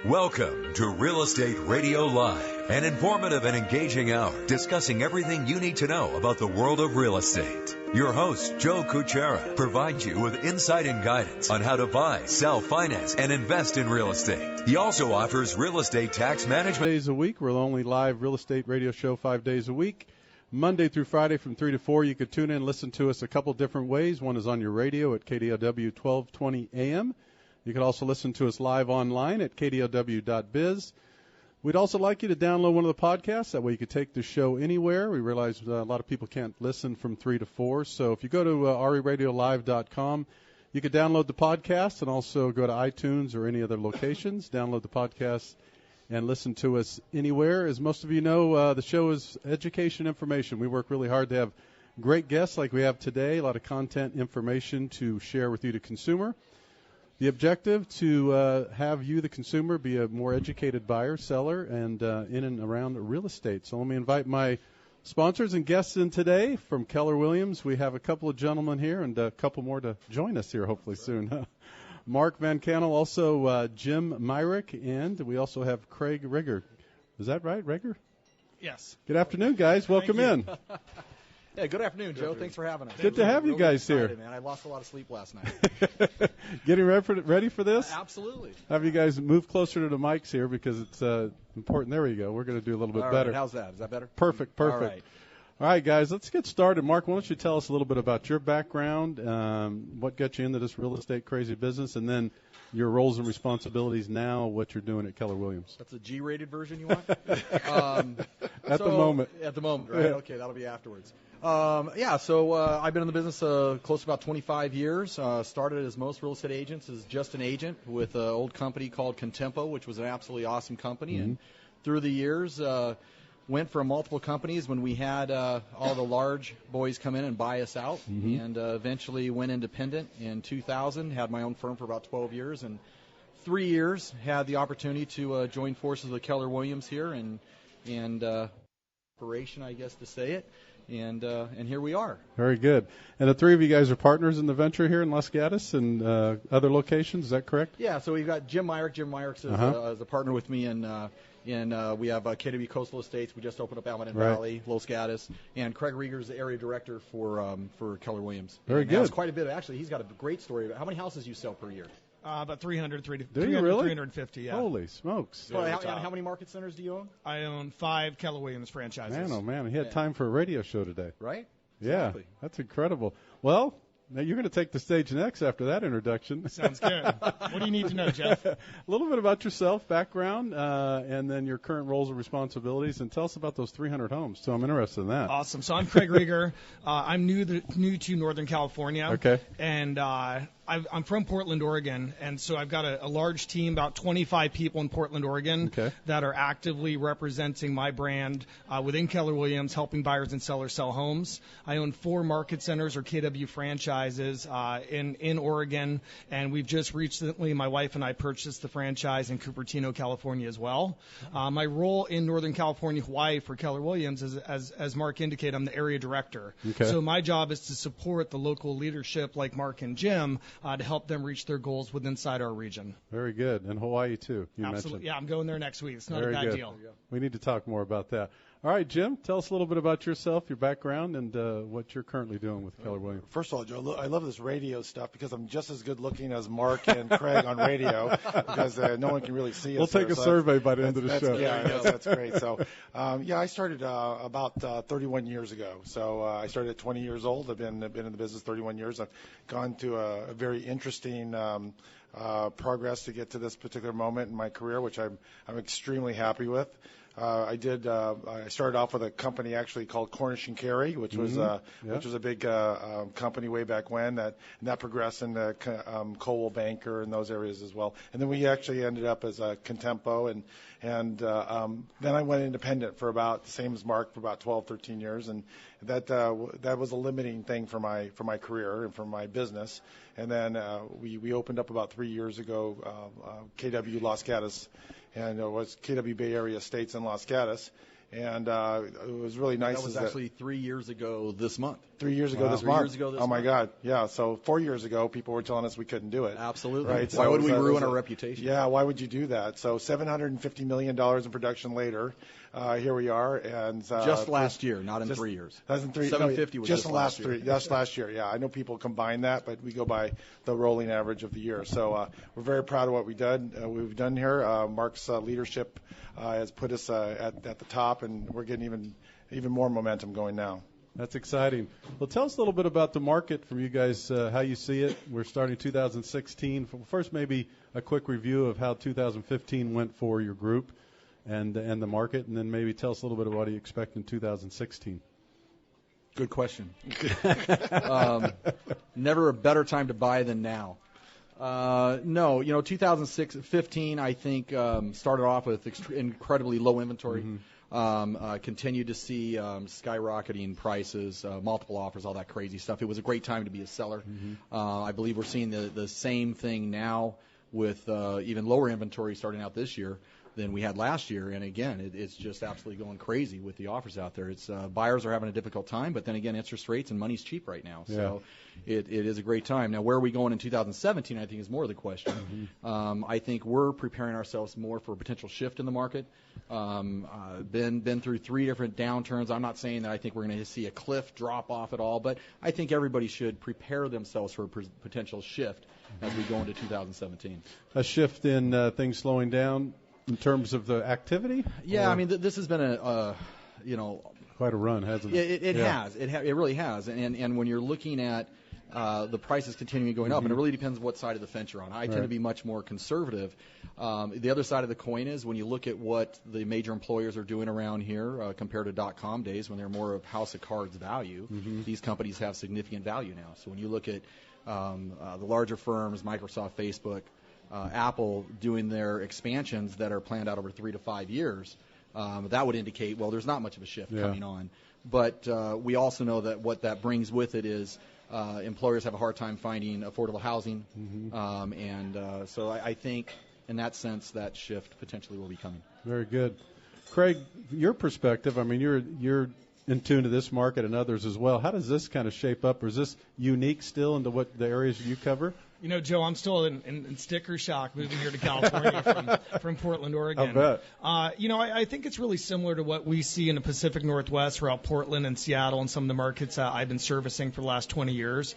Welcome to Real Estate Radio Live, an informative and engaging hour discussing everything you need to know about the world of real estate. Your host, Joe Cucchiara, provides you with insight and guidance on how to buy, sell, finance, and invest in real estate. He also offers real estate tax management. Days a week. We're the only live real estate radio show 5 days a week. Monday through Friday from 3 to 4. You could tune in and listen to us a couple different ways. One is on your radio at KDOW 1220 AM. You can also listen to us live online at kdow.biz. We'd also like you to download one of the podcasts. That way you could take the show anywhere. We realize a lot of people can't listen from 3 to 4. So if you go to reradiolive.com, you could download the podcast and also go to iTunes or any other locations, download the podcast, and listen to us anywhere. As most of you know, the show is education information. We work really hard to have great guests like we have today, a lot of content information to share with you, the consumer. The objective to have you, the consumer, be a more educated buyer, seller, and in and around real estate. So let me invite my sponsors and guests in today. From Keller Williams, we have a couple of gentlemen here and a couple more to join us here hopefully soon. Mark von Kaenel, also Jim Myrick, and we also have Craig Reger. Is that right, Reger? Yes. Good afternoon, guys. Welcome in. Yeah, good afternoon, Joe. Thanks for having us. Good to have you guys excited, here. Man. I lost a lot of sleep last night. Getting ready for this? Absolutely. Have you guys move closer to the mics here because it's important. There we go. We're going to do a little bit better. How's that? Is that better? Perfect. All right, guys, let's get started. Mark, why don't you tell us a little bit about your background, what got you into this real estate crazy business, and then your roles and responsibilities now, what you're doing at Keller Williams. That's a G-rated version you want? At the moment. At the moment, right? Yeah. Okay, that'll be afterwards. So I've been in the business close to about 25 years. Started as most real estate agents as just an agent with an old company called 𝗘𝗀𝗡𝗡, which was an absolutely awesome company. Mm-hmm. And through the years, went from multiple companies when we had all the large boys come in and buy us out, mm-hmm. and eventually went independent in 2000, had my own firm for about 12 years, and 3 years had the opportunity to join forces with Keller Williams here and operation, I guess to say it, and here we are. Very good. And the three of you guys are partners in the venture here in 𝗥𝗲𝗏𝗧 and other locations, is that correct? Yeah, so we've got Jim Myrick. Jim Myrick is a partner with me, and we have 𝗘𝘀𝗢𝗎 Coastal Estates. We just opened up 𝗟𝗡𝗡𝗡𝗘𝗀𝗓 Valley, 𝗨𝗏𝗧𝗏, and Craig Reger is the area director for Keller Williams. Very good. Has quite a bit. Actually, he's got a great story about how many houses you sell per year. About 300, 350, yeah. Holy smokes. So how many market centers do you own? I own 5 Keller Williams franchises. Man, oh man, he had time for a radio show today. Right? Yeah, exactly. That's incredible. Well, now you're going to take the stage next after that introduction. Sounds good. What do you need to know, Jeff? A little bit about yourself, background, and then your current roles and responsibilities, and tell us about those 300 homes. So I'm interested in that. Awesome. So I'm Craig Reger. I'm new to Northern California. Okay. And I'm from Portland, Oregon, and so I've got a large team, about 25 people in Portland, Oregon, that are actively representing my brand within Keller Williams, helping buyers and sellers sell homes. I own 4 market centers or KW franchises in Oregon, and we've just recently, my wife and I purchased the franchise in Cupertino, California as well. My role in Northern California, Hawaii for Keller Williams is, as Mark indicated, I'm the area director. Okay. So my job is to support the local leadership like Mark and Jim to help them reach their goals inside our region. Very good. And Hawaii, too, you Absolutely. mentioned. Yeah, I'm going there next week. It's not Very a bad good. deal. We need to talk more about that. All right, Jim, tell us a little bit about yourself, your background, and what you're currently doing with Keller Williams. First of all, Joe, I love this radio stuff because I'm just as good looking as Mark and Craig on radio because no one can really see us. We'll take a survey by the end of the show. Yeah, that's great. So, I started about 31 years ago. So I started at 20 years old. I've been in the business 31 years. I've gone to a very interesting progress to get to this particular moment in my career, which I'm extremely happy with. I started off with a company actually called 𝗘𝘀𝗁𝗏𝗧, which was a big company way back when, and that progressed into Coldwell Banker and those areas as well. And then we actually ended up as a 𝗘𝗀𝗡𝗡, and then I went independent for about the same as Mark for about 12, 13 years, and that was a limiting thing for my career and for my business. And then we opened up about 3 years ago KW 𝗨𝗏𝗏𝗧. And it was KW Bay Area Estates in 𝗨𝗏𝗏𝗏𝗧, and it was really nice. That was actually 3 years ago this month. 3 years ago this month. Oh my God, yeah. So 4 years ago, people were telling us we couldn't do it. Absolutely. Right? Why would we ruin our reputation? Yeah, why would you do that? So $750 million in production later, here we are, and just last year, not in 3 years. That's in 3. 750 was just last year. Just last year. Yeah, I know people combine that, but we go by the rolling average of the year. So we're very proud of what we've done here. Mark's leadership has put us at the top, and we're getting even more momentum going now. That's exciting. Well, tell us a little bit about the market from you guys, how you see it. We're starting 2016. First, maybe a quick review of how 2015 went for your group and the market, and then maybe tell us a little bit about what you expect in 2016. Good question. Never a better time to buy than now. No, 2015, I think, started off with incredibly low inventory. Continued to see skyrocketing prices, multiple offers, all that crazy stuff. It was a great time to be a seller. I believe we're seeing the same thing now with even lower inventory starting out this year than we had last year. And again, it's just absolutely going crazy with the offers out there. It's buyers are having a difficult time, but then again, interest rates and money's cheap right now. So it is a great time. Now, where are we going in 2017, I think, is more of the question. I think we're preparing ourselves more for a potential shift in the market. Been through 3 different downturns. I'm not saying that I think we're going to see a cliff drop off at all, but I think everybody should prepare themselves for a potential shift as we go into 2017. A shift in things slowing down in terms of the activity? Yeah, I mean, this has been quite a run, hasn't it? It has. It really has. And when you're looking at the prices continuing going up, and it really depends what side of the fence you're on. I tend to be much more conservative. The other side of the coin is when you look at what the major employers are doing around here compared to .com days when they're more of house of cards value, these companies have significant value now. So when you look at the larger firms, Microsoft, Facebook, Apple doing their expansions that are planned out over 3 to 5 years, that would indicate, well, there's not much of a shift coming on. But we also know that what that brings with it is employers have a hard time finding affordable housing. So I think in that sense that shift potentially will be coming. Very good. Craig, your perspective, I mean, you're in tune to this market and others as well. How does this kind of shape up, or is this unique still into what the areas you cover? Joe, I'm still in sticker shock moving here to California from Portland, Oregon. I bet. I think it's really similar to what we see in the Pacific Northwest throughout Portland and Seattle and some of the markets I've been servicing for the last 20 years.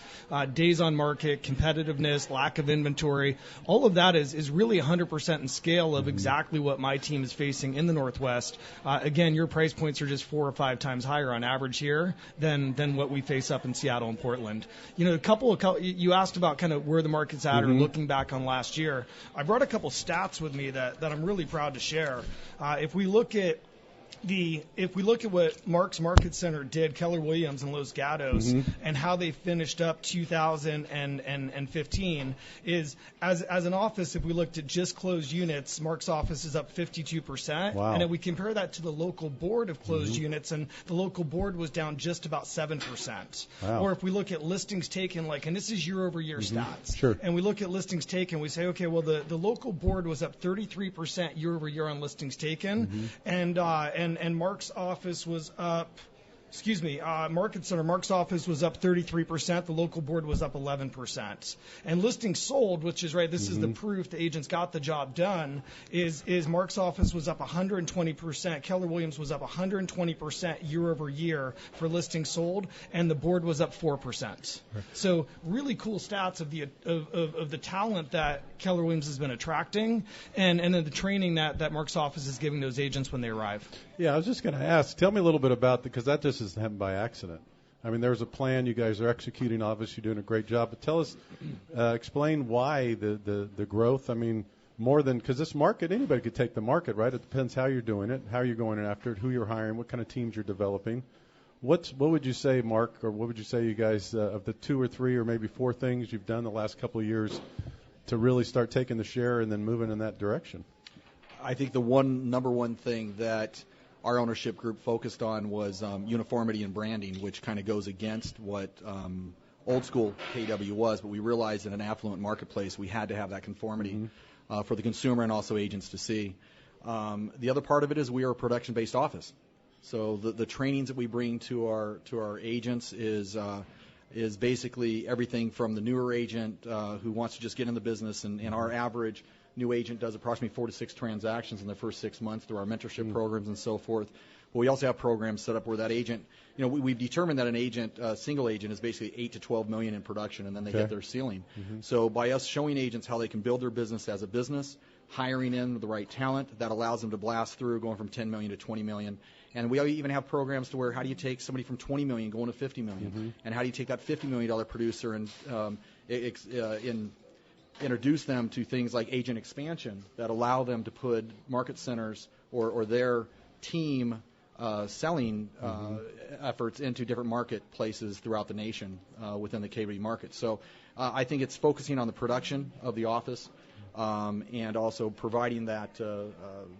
Days on market, competitiveness, lack of inventory, all of that is really 100% in scale of exactly what my team is facing in the Northwest. Again, your price points are just 4 or 5 times higher on average here than what we face up in Seattle and Portland. You asked about kind of where the market's at or looking back on last year. I brought a couple stats with me that I'm really proud to share. If we look at what Mark's Market Center did, Keller Williams and Los Gatos, and how they finished up 2015 is as an office, if we looked at just closed units, Mark's office is up 52%. Wow. And if we compare that to the local board of closed units, and the local board was down just about 7%. Wow. Or if we look at listings taken, and this is year-over-year stats. Sure. And we look at listings taken, we say, okay, well, the local board was up 33% year-over-year on listings taken, and Mark's office was up, Market Center, Mark's office was up 33%. The local board was up 11%. And listings sold, which is this is the proof the agents got the job done, is Mark's office was up 120%. Keller Williams was up 120% year over year for listings sold, and the board was up 4%. So really cool stats of the talent that Keller Williams has been attracting, and then the training that Mark's office is giving those agents when they arrive. Yeah, I was just going to ask. Tell me a little bit about because that just doesn't happen by accident. I mean, there's a plan. You guys are executing. Obviously, doing a great job. But tell us, explain why the growth. I mean, more than because this market, anybody could take the market, right? It depends how you're doing it, how you're going after it, who you're hiring, what kind of teams you're developing. What would you say, Mark, or what would you say, you guys, of the 2 or 3 or maybe 4 things you've done the last couple of years to really start taking the share and then moving in that direction? I think the number one thing that our ownership group focused on was uniformity and branding, which kind of goes against what old school KW was, but we realized in an affluent marketplace we had to have that conformity for the consumer and also agents to see. The other part of it is we are a production-based office. So the trainings that we bring to our agents is basically everything from the newer agent who wants to just get in the business, and our average new agent does approximately 4 to 6 transactions in the first 6 months through our mentorship programs and so forth. But we also have programs set up where that agent, we've determined that an agent, single agent, is basically 8 to 12 million in production, and then they hit their ceiling. So by us showing agents how they can build their business as a business, hiring in the right talent, that allows them to blast through, going from 10 million to 20 million. And we even have programs to where how do you take somebody from 20 million going to 50 million, and how do you take that $50 million producer and introduce them to things like agent expansion that allow them to put market centers or their team selling efforts into different marketplaces throughout the nation within the KW market. So I think it's focusing on the production of the office and also providing that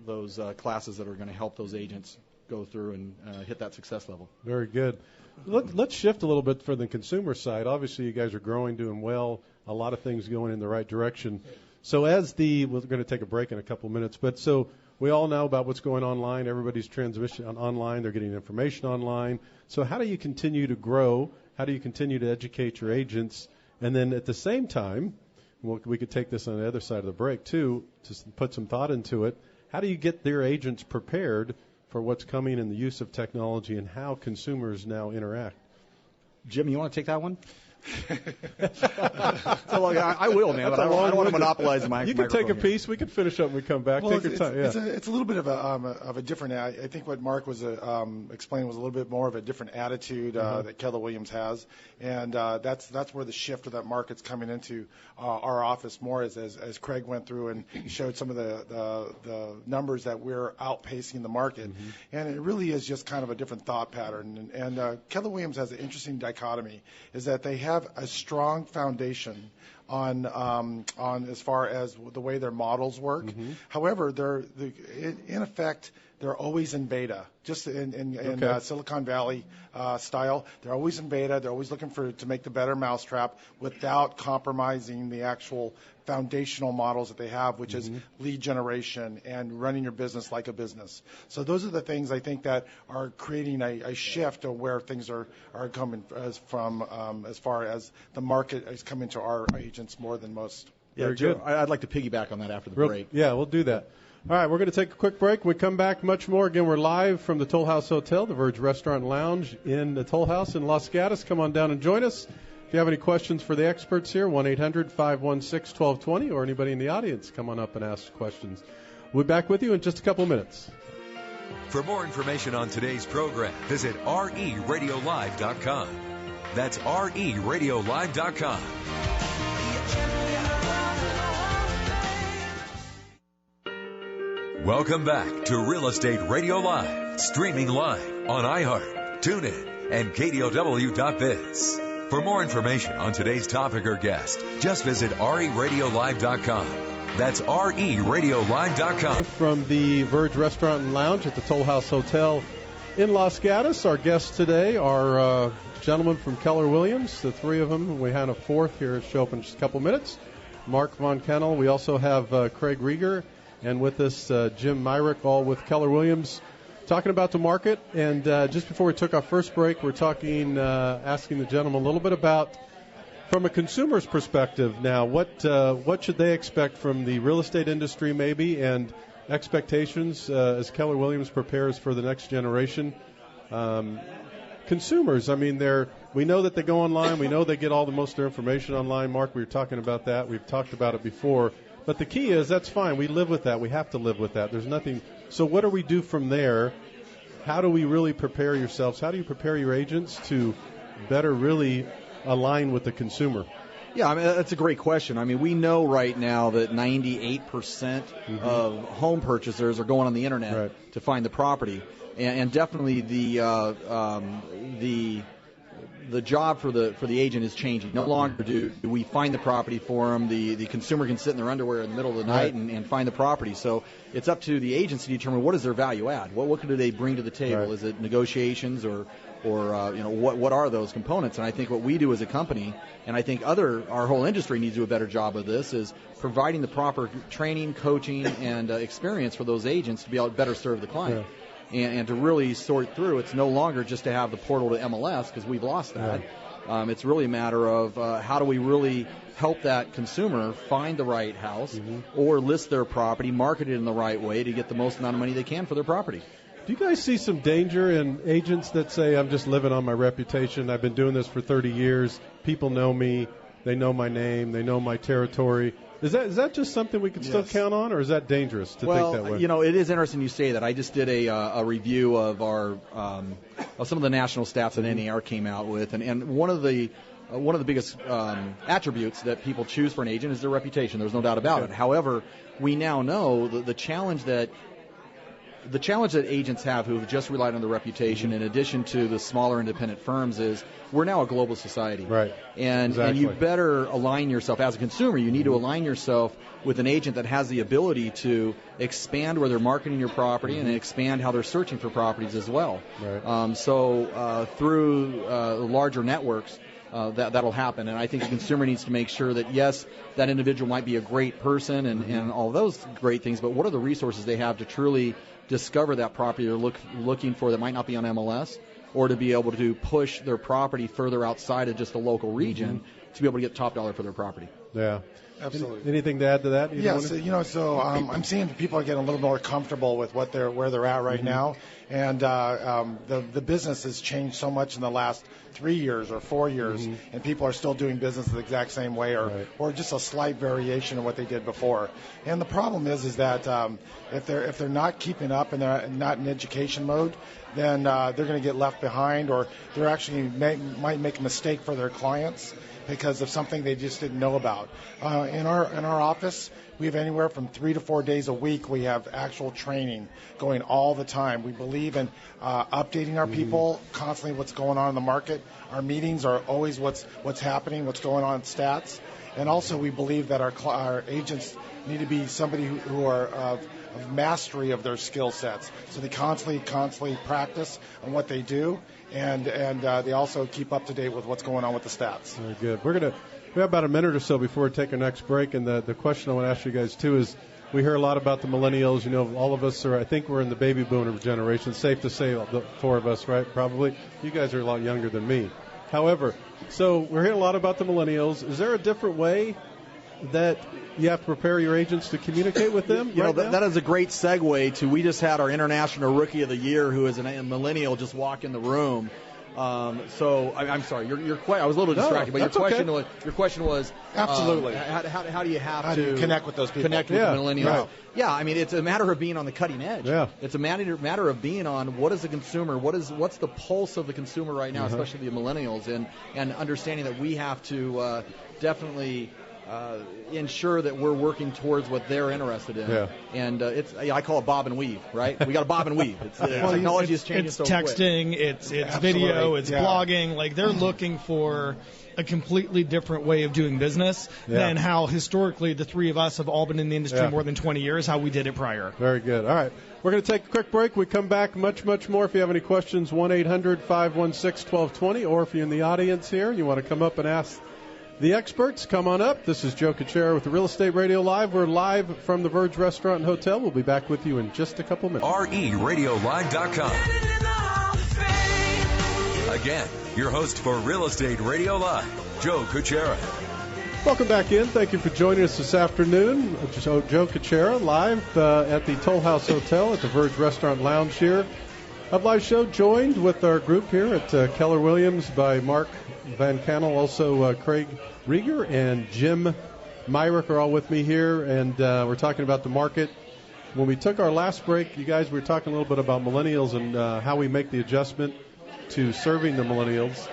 those classes that are going to help those agents go through and hit that success level. Very good. Let's shift a little bit for the consumer side. Obviously, you guys are growing, doing well, a lot of things going in the right direction. So we're going to take a break in a couple minutes, but so we all know about what's going online. Everybody's transitioning online. They're getting information online. So how do you continue to grow? How do you continue to educate your agents? And then at the same time, we could take this on the other side of the break too, to put some thought into it. How do you get their agents prepared for what's coming in the use of technology and how consumers now interact? Jim, you want to take that one? So I will, man, but I don't want to monopolize the microphone. You can take a piece. We can finish up when we come back. Well, take your time. Yeah. It's a little bit of a different. I think what Mark was explaining was a little bit more of a different attitude that Keller Williams has, and that's where the shift of that market's coming into our office more as Craig went through and showed some of the numbers that we're outpacing the market, and it really is just kind of a different thought pattern. And Keller Williams has an interesting dichotomy, is that they have a strong foundation on as far as the way their models work. However, in effect, they're always in beta, just in Silicon Valley style. They're always in beta. They're always looking to make the better mousetrap without compromising the actual foundational models that they have, which is lead generation and running your business like a business. So those are the things I think that are creating a shift of where things are coming from as far as the market is coming to our agents more than most. Yeah, Joe, I'd like to piggyback on that after the break. Yeah, we'll do that. All right, we're going to take a quick break. When we come back, much more. Again, we're live from the Toll House Hotel, the Verge Restaurant and Lounge in the Toll House in Los Gatos. Come on down and join us. If you have any questions for the experts here, 1-800-516-1220, or anybody in the audience, come on up and ask questions. We'll be back with you in just a couple of minutes. For more information on today's program, visit 𝗟𝗡Radiolive.com. That's 𝗟𝗡Radiolive.com. Welcome back to Real Estate Radio Live, streaming live on iHeart, TuneIn, and KDOW.biz. For more information on today's topic or guest, just visit 𝗟𝗡Radiolive.com. That's 𝗟𝗡Radiolive.com. From the Verge Restaurant and Lounge at the Toll House Hotel in Los Gatos, our guests today are gentlemen from Keller Williams, the three of them. We had a fourth here show up in just a couple minutes, Mark von Kaenel. We also have Craig Reger, and with us, Jim Myrick, all with Keller Williams, talking about the market. And just before we took our first break, we're talking, asking the gentleman a little bit about, from a consumer's perspective now, what should they expect from the real estate industry maybe, and expectations as Keller Williams prepares for the next generation. Consumers, I mean, we know that they go online. We know they get most of their information online. Mark, we were talking about that. We've talked about it before. But the key is, that's fine. We live with that. We have to live with that. There's nothing. So what do we do from there? How do we really prepare yourselves? How do you prepare your agents to better really align with the consumer? Yeah, I mean, that's a great question. I mean, we know right now that 98% of home purchasers are going on the internet to find the property, and definitely the job for the agent is changing. No longer do we find the property for them. The consumer can sit in their underwear in the middle of the night and find the property. So it's up to the agents to determine what is their value add. What do they bring to the table? Right. Is it negotiations or what are those components? And I think what we do as a company, and I think our whole industry needs to do a better job of this, is providing the proper training, coaching, and experience for those agents to be able to better serve the client. and to really sort through. It's no longer just to have the portal to MLS, because we've lost that. It's really a matter of how do we really help that consumer find the right house or list their property, market it in the right way to get the most amount of money they can for their property. Do you guys see some danger in agents that say, I'm just living on my reputation, I've been doing this for 30 years, people know me, they know my name, they know my territory? Is that just something we can still count on, or is that dangerous to think that way? You know, it is interesting you say that. I just did a review of our of some of the national stats that NAR came out with, and one of the biggest attributes that people choose for an agent is their reputation. There's no doubt about it. However, we now know the challenge that agents have who have just relied on their reputation, in addition to the smaller independent firms, is we're now a global society. Right. And you better align yourself as a consumer. You need to align yourself with an agent that has the ability to expand where they're marketing your property and expand how they're searching for properties as well. Right. So through larger networks, that'll happen. And I think the consumer needs to make sure that, yes, that individual might be a great person and all those great things, but what are the resources they have to truly discover that property they're looking for that might not be on MLS, or to be able to push their property further outside of just the local region to be able to get top dollar for their property. Yeah. Absolutely. Anything to add to that? Yes, I'm seeing people are getting a little more comfortable with where they're at right now, and the business has changed so much in the last 3 years or 4 years, and people are still doing business the exact same way, or just a slight variation of what they did before. And the problem is that if they're not keeping up and they're not in education mode, then they're going to get left behind, or they're actually might make a mistake for their clients because of something they just didn't know about. In our office, we have anywhere from 3 to 4 days a week. We have actual training going all the time. We believe in updating our people constantly, what's going on in the market. Our meetings are always what's happening, what's going on in stats. And also we believe that our agents need to be somebody who are of mastery of their skill sets. So they constantly practice on what they do, and they also keep up to date with what's going on with the stats. Very good. We have about a minute or so before we take our next break, and the question I want to ask you guys too is, we hear a lot about the millennials. You know, all of us I think we're in the baby boomer generation. Safe to say, the four of us, right? Probably. You guys are a lot younger than me. However, so we're hearing a lot about the millennials. Is there a different way that you have to prepare your agents to communicate with them? That is a great segue to, we just had our International Rookie of the Year, who is a millennial, just walk in the room. So I'm sorry, I was a little distracted, but your question was absolutely how do you how do you connect with those people? Connect with the millennials. Right. Yeah, I mean, it's a matter of being on the cutting edge. Yeah. It's a matter of being on what is the consumer, what's the pulse of the consumer right now, especially the millennials, and understanding that we have to definitely ensure that we're working towards what they're interested in. Yeah. And I call it bob and weave, right? We got to bob and weave. Technology is changing so quick. It's texting, it's video, it's blogging. Like, they're looking for a completely different way of doing business than how historically the three of us have all been in the industry more than 20 years, how we did it prior. Very good. All right. We're going to take a quick break. We come back much more. If you have any questions, 1-800-516-1220, or if you're in the audience here and you want to come up and ask the experts, come on up. This is Joe Cucchiara with the Real Estate Radio Live. We're live from the Verge Restaurant and Hotel. We'll be back with you in just a couple minutes. RERadiolive.com. Again, your host for Real Estate Radio Live, Joe Cucchiara. Welcome back in. Thank you for joining us this afternoon. Joe Cucchiara live at the Toll House Hotel at the Verge Restaurant Lounge here. Up live show joined with our group here at Keller Williams by Mark von Kaenel, also Craig Reger and Jim Myrick are all with me here, and we're talking about the market. When we took our last break, you guys, we were talking a little bit about millennials and how we make the adjustment to serving the millennials.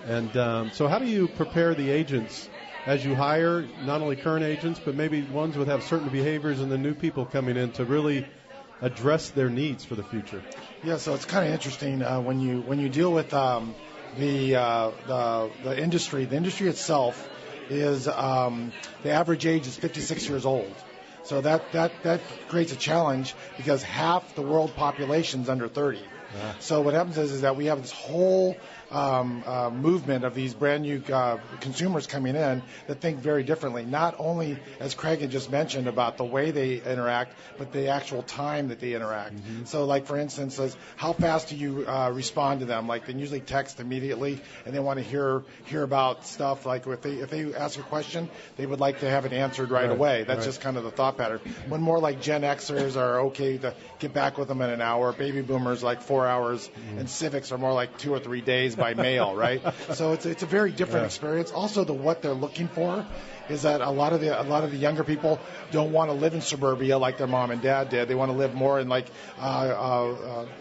And so how do you prepare the agents as you hire not only current agents, but maybe ones that have certain behaviors and the new people coming in to really address their needs for the future? Yeah, so it's kind of interesting when you deal with the industry. The industry itself is the average age is 56 years old. So that creates a challenge because half the world population is under 30. Yeah. So what happens is that we have this whole movement of these brand new consumers coming in that think very differently, not only, as Craig had just mentioned, about the way they interact, but the actual time that they interact. Mm-hmm. So, like, for instance, how fast do you respond to them? Like, they usually text immediately, and they want to hear about stuff. Like, if they ask a question, they would like to have it answered right away. That's just kind of the thought pattern. When more like Gen Xers are okay to get back with them in an hour, baby boomers like 4 hours, and civics are more like 2 or 3 days by mail, right? So it's a very different experience. Also, what they're looking for is that a lot of the younger people don't want to live in suburbia like their mom and dad did. They want to live more in like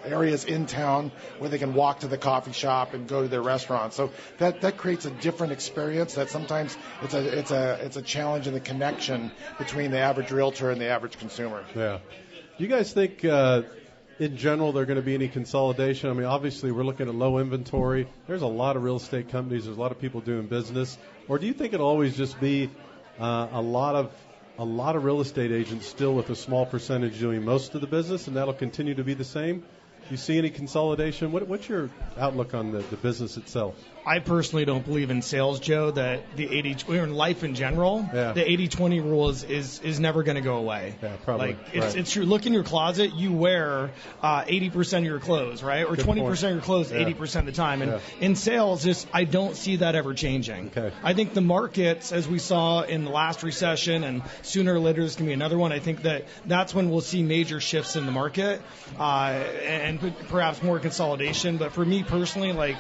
areas in town where they can walk to the coffee shop and go to their restaurant. So that creates a different experience. That sometimes it's a challenge in the connection between the average realtor and the average consumer. Yeah. Do you guys think in general there going to be any consolidation? I mean, obviously we're looking at low inventory. There's a lot of real estate companies. There's a lot of people doing business. Or do you think it'll always just be a lot of real estate agents still with a small percentage doing most of the business, and that'll continue to be the same? Do you see any consolidation? What's your outlook on the business itself? I personally don't believe in sales, Joe, that the 80, or in life in general, the 80-20 rule is never going to go away. Yeah, probably. Like, it's true. Look in your closet, you wear 80% of your clothes, right? Or 20% of your clothes 80% of the time. And in sales, I don't see that ever changing. Okay. I think the markets, as we saw in the last recession, and sooner or later there's going to be another one, I think that's when we'll see major shifts in the market and perhaps more consolidation. But for me personally, like,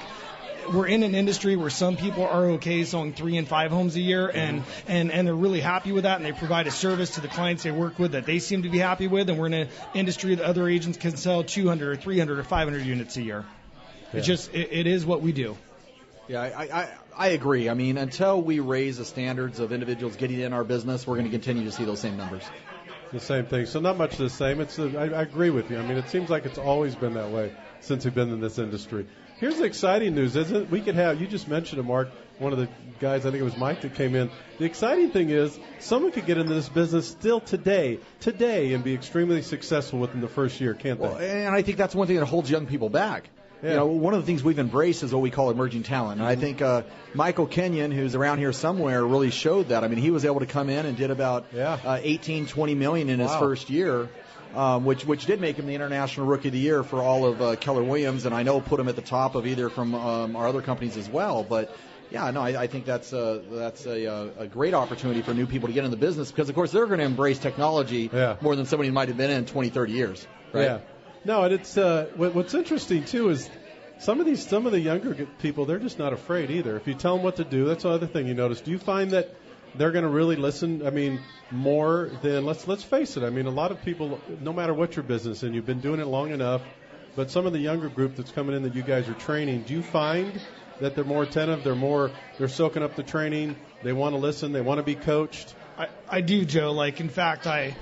we're in an industry where some people are okay selling 3 and 5 homes a year, and they're really happy with that, and they provide a service to the clients they work with that they seem to be happy with, and we're in an industry that other agents can sell 200 or 300 or 500 units a year. Yeah. It is what we do. Yeah, I agree. I mean, until we raise the standards of individuals getting in our business, we're going to continue to see those same numbers. The same thing. So not much the same. I agree with you. I mean, it seems like it's always been that way since we've been in this industry. Here's the exciting news, isn't it? We could have, you just mentioned it, Mark, one of the guys, I think it was Mike, that came in. The exciting thing is someone could get into this business still today, and be extremely successful within the first year, can't they? Well, and I think that's one thing that holds young people back. Yeah. You know, one of the things we've embraced is what we call emerging talent. And I think Michael Kenyon, who's around here somewhere, really showed that. I mean, he was able to come in and did about 18-20 million in his first year. Which did make him the International Rookie of the Year for all of Keller Williams, and I know put him at the top of either from our other companies as well. But yeah, no, I think that's a great opportunity for new people to get in the business because, of course, they're going to embrace technology more than somebody might have been in 20, 30 years. Right? Yeah. No, and it's what's interesting too is some of the younger people, they're just not afraid either. If you tell them what to do, that's the other thing you notice. Do you find that they're going to really listen? I mean, more than let's face it. I mean, a lot of people, no matter what your business, and you've been doing it long enough, but some of the younger group that's coming in that you guys are training, do you find that they're more attentive? They're soaking up the training. They want to listen. They want to be coached. I do, Joe. Like, in fact, I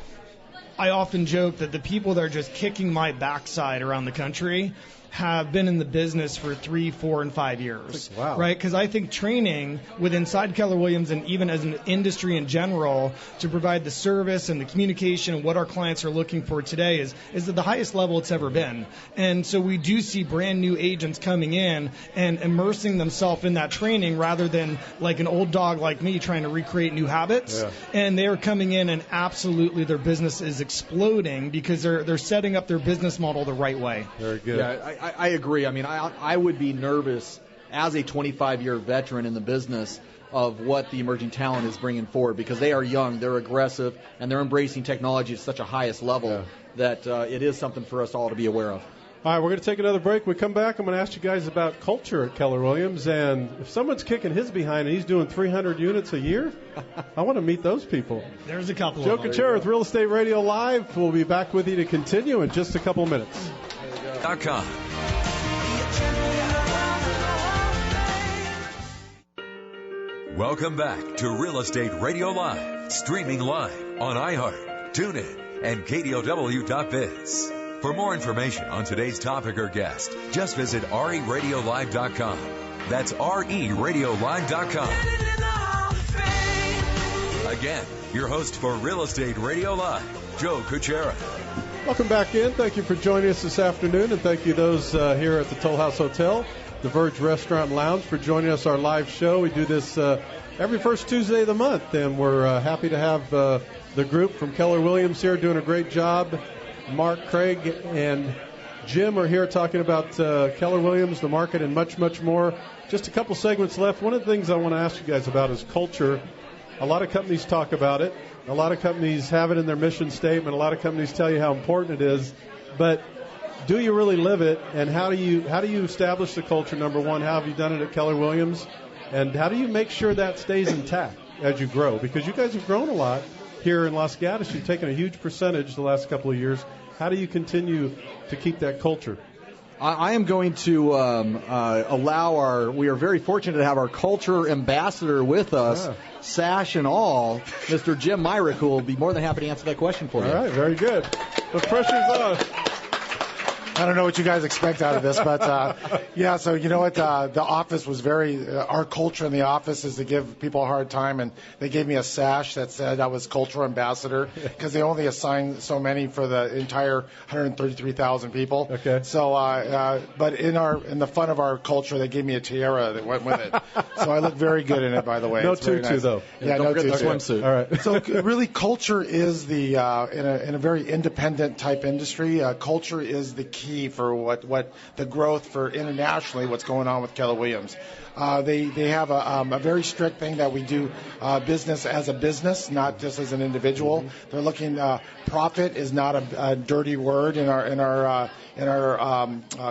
often joke that the people that are just kicking my backside around the country have been in the business for 3, 4, and 5 years. Wow. Right? Because I think training with inside Keller Williams and even as an industry in general to provide the service and the communication and what our clients are looking for today is at the highest level it's ever been. And so we do see brand new agents coming in and immersing themselves in that training rather than like an old dog like me trying to recreate new habits. Yeah. And they're coming in and absolutely their business is exploding because they're setting up their business model the right way. Very good. Yeah, I agree. I mean, I would be nervous as a 25-year veteran in the business of what the emerging talent is bringing forward because they are young, they're aggressive, and they're embracing technology at such a highest level that it is something for us all to be aware of. All right, we're going to take another break. When we come back, I'm going to ask you guys about culture at Keller Williams. And if someone's kicking his behind and he's doing 300 units a year, I want to meet those people. There's a couple Joe of them. Cucchiara with Real Estate Radio Live. We'll be back with you to continue in just a couple minutes. .com. Welcome back to Real Estate Radio Live, streaming live on iHeart, TuneIn, and KDOW.biz. For more information on today's topic or guest, just visit RERadiolive.com. That's RERadiolive.com. Again, your host for Real Estate Radio Live, Joe Cucchiara. Welcome back in. Thank you for joining us this afternoon, and thank you those here at the Toll House Hotel. the Verge Restaurant and Lounge, for joining us our live show. We do this every first Tuesday of the month, and we're happy to have the group from Keller Williams here doing a great job. Mark, Craig, and Jim are here talking about Keller Williams, the market, and much, much more. Just a couple segments left. One of the things I want to ask you guys about is culture. A lot of companies talk about it. A lot of companies have it in their mission statement. A lot of companies tell you how important it is. But do you really live it? And how do you establish the culture, number one? How have you done it at Keller Williams? And how do you make sure that stays intact as you grow? Because you guys have grown a lot here in 𝗥𝗏𝗃. You've taken a huge percentage the last couple of years. How do you continue to keep that culture? I am going to we are very fortunate to have our culture ambassador with us, sash and all, Mr. Jim Myrick, who will be more than happy to answer that question for you. All right, very good. The pressure's on. I don't know what you guys expect out of this, but yeah, so you know what? The office was our culture in the office is to give people a hard time, and they gave me a sash that said I was cultural ambassador because they only assign so many for the entire 133,000 people. Okay. So, but in the fun of our culture, they gave me a tiara that went with it. So I look very good in it, by the way. No it's very tutu, nice. though. Yeah, don't no forget tutu. the swimsuit. All right. So really, culture is the in a very independent type industry. Culture is the key for what the growth for internationally, what's going on with Keller Williams. They have a very strict thing that we do business as a business, not just as an individual. Mm-hmm. They're looking profit is not a dirty word in our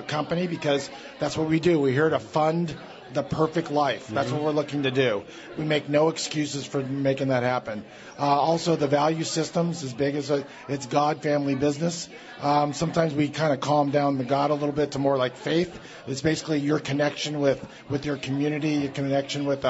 company, because that's what we do. We're here to fund the perfect life. That's what we're looking to do. We make no excuses for making that happen. Also, the value systems, as big as it's God family business. Sometimes we kind of calm down the God a little bit to more like faith. It's basically your connection with your community, your connection with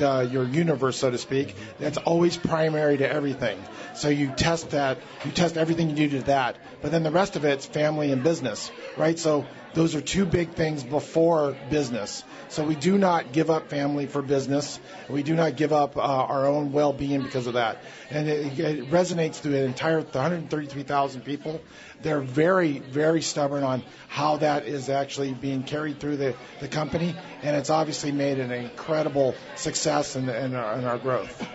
your universe, so to speak. That's always primary to everything. So you test that. You test everything you do to that. But then the rest of it's family and business, right? So those are two big things before business. So we do not give up family for business. We do not give up our own well-being because of that. And it resonates through the entire 133,000 people. They're very, very stubborn on how that is actually being carried through the company. And it's obviously made an incredible success in our growth.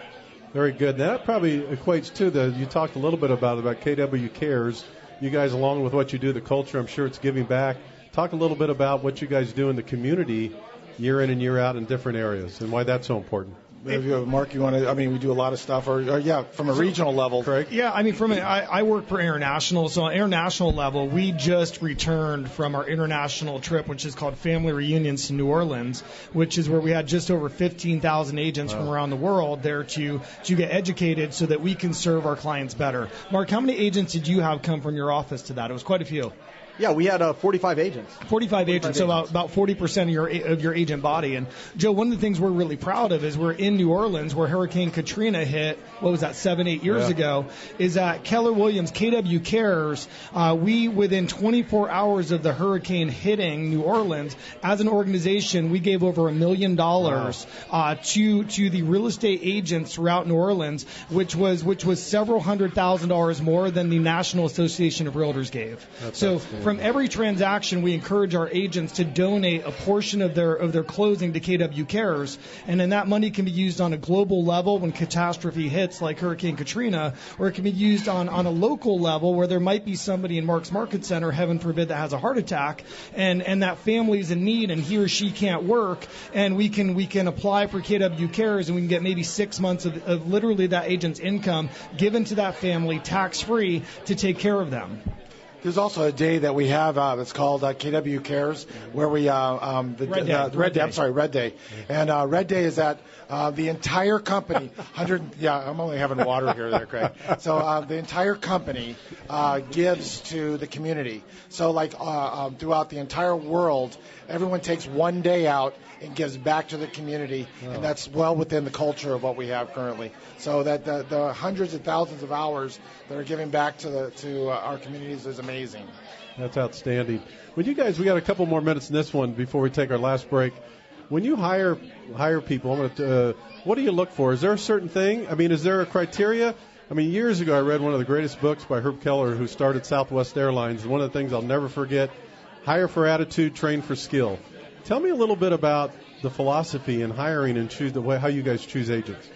Very good. That probably equates to you talked a little bit about KW Cares. You guys, along with what you do, the culture, I'm sure it's giving back. Talk a little bit about what you guys do in the community year in and year out in different areas and why that's so important. Mark, you want to? I mean, we do a lot of stuff, or from a regional level. Craig? Yeah, I mean, I work for international, so on international level, we just returned from our international trip, which is called Family Reunions to New Orleans, which is where we had just over 15,000 agents from around the world there to get educated so that we can serve our clients better. Mark, how many agents did you have come from your office to that? It was quite a few. Yeah, we had 45 agents. 45 agents, so about 40% of your agent body. And Joe, one of the things we're really proud of is we're in New Orleans, where Hurricane Katrina hit. What was that, 7-8 years ago? Is that Keller Williams, KW Cares? We, within 24 hours of the hurricane hitting New Orleans, as an organization, we gave over $1 million to the real estate agents throughout New Orleans, which was several $100,000 more than the National Association of Realtors gave. So from every transaction, we encourage our agents to donate a portion of their closing to KW Cares, and then that money can be used on a global level when catastrophe hits like Hurricane Katrina, or it can be used on a local level where there might be somebody in Mark's Market Center, heaven forbid, that has a heart attack, and that family is in need and he or she can't work, and we can apply for KW Cares, and we can get maybe 6 months of literally that agent's income given to that family tax-free to take care of them. There's also a day that we have that's called KW Cares, where we Red Day, and Red Day is that the entire company, I'm only having water here, there, Craig. So the entire company gives to the community. So throughout the entire world, everyone takes one day out and gives back to the community, and that's well within the culture of what we have currently. So that the hundreds of thousands of hours that are giving back to our communities is amazing. That's outstanding. When you guys, we got a couple more minutes in this one before we take our last break. When you hire people, what do you look for? Is there a certain thing? I mean, is there a criteria? I mean, years ago I read one of the greatest books by 𝗥𝗏𝗃, who started Southwest Airlines, and one of the things I'll never forget: hire for attitude, train for skill. Tell me a little bit about the philosophy in hiring and how you guys choose agents.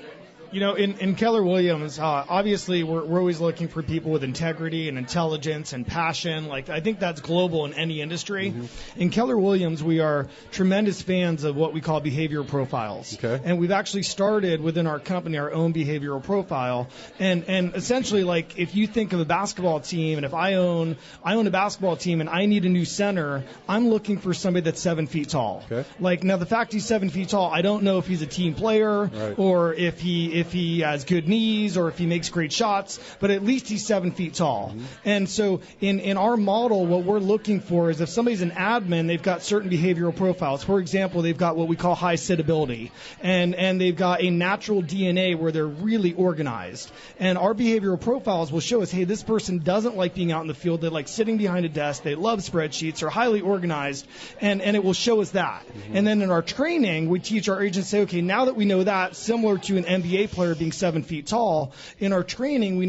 You know, in Keller Williams, obviously we're always looking for people with integrity and intelligence and passion. Like, I think that's global in any industry. Mm-hmm. In Keller Williams, we are tremendous fans of what we call behavioral profiles. Okay. And we've actually started within our company our own behavioral profile. And essentially, like, if you think of a basketball team, and if I own a basketball team and I need a new center, I'm looking for somebody that's 7 feet tall. Okay. Like, now the fact he's 7 feet tall, I don't know if he's a team player, right, or if he has good knees or if he makes great shots, but at least he's 7 feet tall. Mm-hmm. And so in our model, what we're looking for is if somebody's an admin, they've got certain behavioral profiles. For example, they've got what we call high sittability, and they've got a natural DNA where they're really organized. And our behavioral profiles will show us, hey, this person doesn't like being out in the field. They like sitting behind a desk. They love spreadsheets. They're highly organized, and it will show us that. Mm-hmm. And then in our training, we teach our agents, say, okay, now that we know that, similar to an NBA player being 7 feet tall, in our training we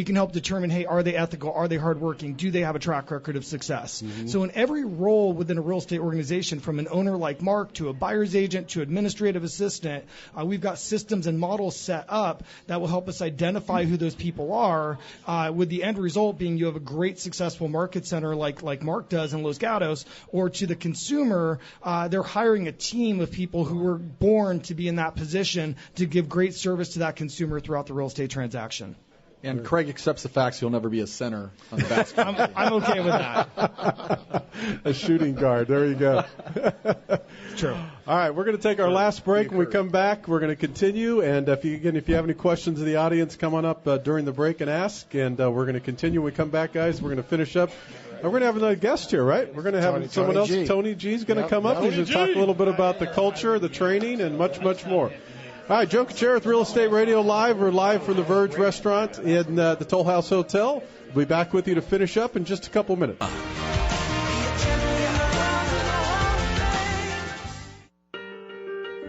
can help determine, hey, are they ethical, are they hardworking, do they have a track record of success? Mm-hmm. So in every role within a real estate organization, from an owner like Mark to a buyer's agent to administrative assistant, we've got systems and models set up that will help us identify who those people are, with the end result being you have a great successful market center like Mark does in 𝗥𝗱𝗏𝗧, or to the consumer, they're hiring a team of people who were born to be in that position to give great service to that consumer throughout the real estate transaction. And Craig accepts the facts he'll never be a center on the basketball team. I'm okay with that. A shooting guard. There you go. True. All right, we're going to take our last break. When we come back, we're going to continue. And if you have any questions in the audience, come on up during the break and ask. And we're going to continue. When we come back, guys, we're going to finish up. And we're going to have another guest here, right? We're going to have someone else. Tony G's going to come up. He's going to talk a little bit about the culture, the training, and much, much more. All right, Joe Cucchiara with Real Estate Radio Live. We're live from the Verge restaurant in the Toll House Hotel. We'll be back with you to finish up in just a couple minutes.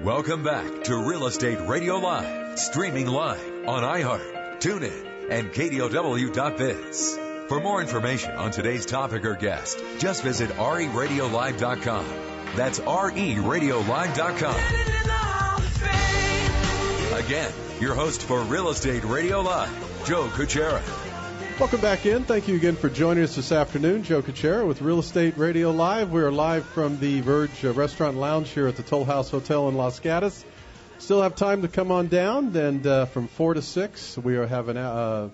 Welcome back to Real Estate Radio Live, streaming live on iHeart, TuneIn, and 𝗘𝗀𝗎𝗪.biz. For more information on today's topic or guest, just visit RERadiolive.com. That's RERadiolive.com. Again, your host for Real Estate Radio Live, Joe Cucchiara. Welcome back in. Thank you again for joining us this afternoon. Joe Cucchiara with Real Estate Radio Live. We are live from the Verge Restaurant Lounge here at the Toll House Hotel in Los Gatos. Still have time to come on down, and from 4 to 6, we are having a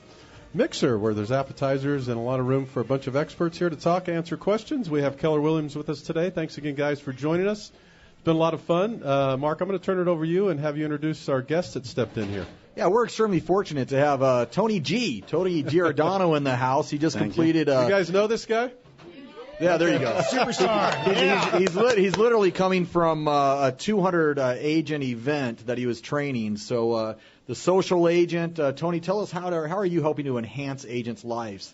mixer where there's appetizers and a lot of room for a bunch of experts here to talk, answer questions. We have Keller Williams with us today. Thanks again, guys, for joining us. It's been a lot of fun. Mark, I'm going to turn it over to you and have you introduce our guest that stepped in here. Yeah, we're extremely fortunate to have Tony Giordano in the house. He just completed. You guys know this guy? Yeah, there you go. Superstar. He's literally coming from a 200 agent event that he was training. So the social agent, Tony, tell us how are you helping to enhance agents' lives?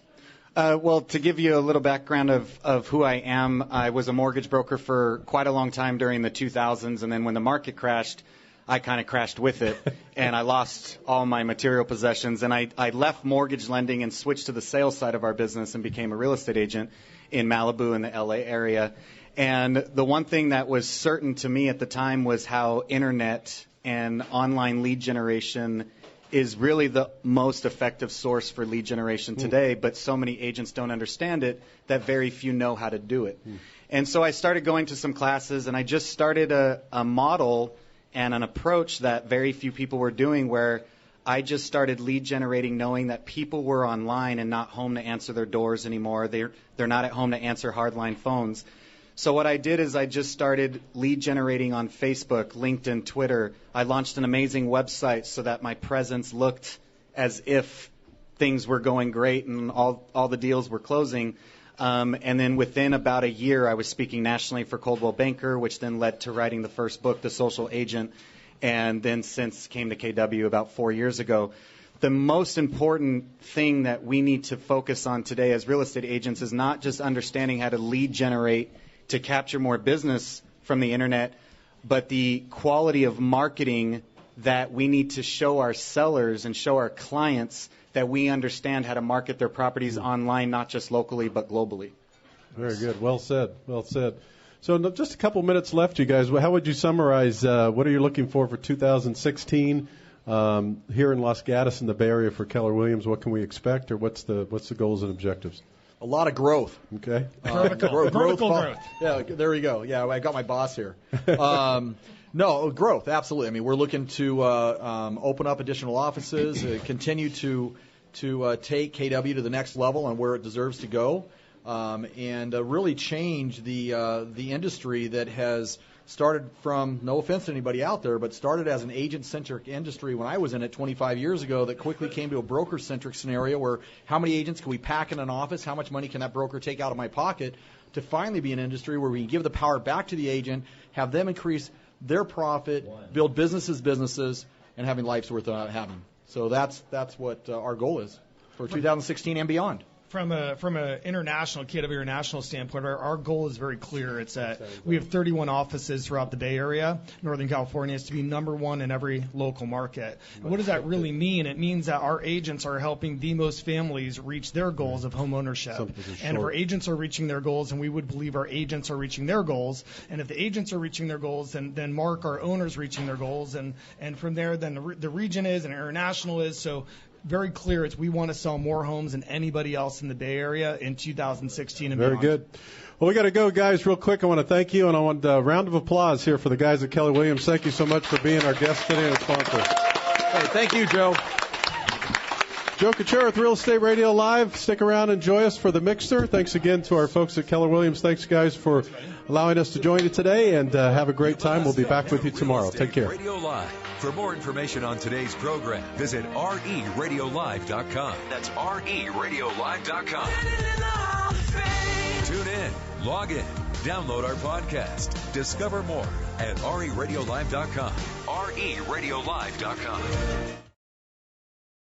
Well, to give you a little background of who I am, I was a mortgage broker for quite a long time during the 2000s, and then when the market crashed, I kind of crashed with it, and I lost all my material possessions, and I left mortgage lending and switched to the sales side of our business and became a real estate agent in Malibu in the LA area. And the one thing that was certain to me at the time was how internet and online lead generation is really the most effective source for lead generation today, but so many agents don't understand it that very few know how to do it. And so I started going to some classes, and I just started a model and an approach that very few people were doing, where I just started lead generating knowing that people were online and not home to answer their doors anymore. They're not at home to answer hardline phones. So what I did is I just started lead generating on Facebook, LinkedIn, Twitter. I launched an amazing website so that my presence looked as if things were going great and all the deals were closing. And then within about a year, I was speaking nationally for 𝗥𝗲𝗎𝗪 Banker, which then led to writing the first book, The Social Agent, and then since came to KW about 4 years ago. The most important thing that we need to focus on today as real estate agents is not just understanding how to lead generate to capture more business from the internet, but the quality of marketing that we need to show our sellers and show our clients that we understand how to market their properties online, not just locally, but globally. Very good. Well said. Well said. So just a couple minutes left, you guys. How would you summarize what are you looking for 2016 here in Los Gatos in the Bay Area for Keller Williams? What can we expect, or what's the goals and objectives? A lot of growth. Okay. Vertical growth. Yeah, there we go. Yeah, I got my boss here. No, growth, absolutely. I mean, we're looking to open up additional offices, continue to take KW to the next level and where it deserves to go, and really change the industry that has started from, no offense to anybody out there, but started as an agent-centric industry when I was in it 25 years ago that quickly came to a broker-centric scenario where how many agents can we pack in an office, how much money can that broker take out of my pocket, to finally be an industry where we can give the power back to the agent, have them increase their profit, build businesses, and having lives worth having. So that's what our goal is for 2016 and beyond. From a international KW international standpoint, our goal is very clear. It's that we have 31 offices throughout the Bay Area. Northern California is to be number one in every local market. And what does that really mean? It means that our agents are helping the most families reach their goals of home ownership. And if our agents are reaching their goals, and we would believe our agents are reaching their goals, and if the agents are reaching their goals, then Mark, our owner, is reaching their goals, and from there, then the region is and international is. So very clear, we want to sell more homes than anybody else in the Bay Area in 2016 and beyond. Very good. Well, we got to go, guys, real quick. I want to thank you, and I want a round of applause here for the guys at Keller Williams. Thank you so much for being our guest today and sponsor. Hey, thank you, Joe. Joe Cucchiara with Real Estate Radio Live. Stick around and enjoy us for the mixer. Thanks again to our folks at Keller Williams. Thanks, guys, for allowing us to join you today, and have a great time. We'll be back with you tomorrow. Take care. Radio Live. For more information on today's program, visit 𝗟𝗡radiolive.com. That's 𝗟𝗡radiolive.com. Tune in, log in, download our podcast, discover more at 𝗟𝗡radiolive.com. 𝗟𝗡radiolive.com.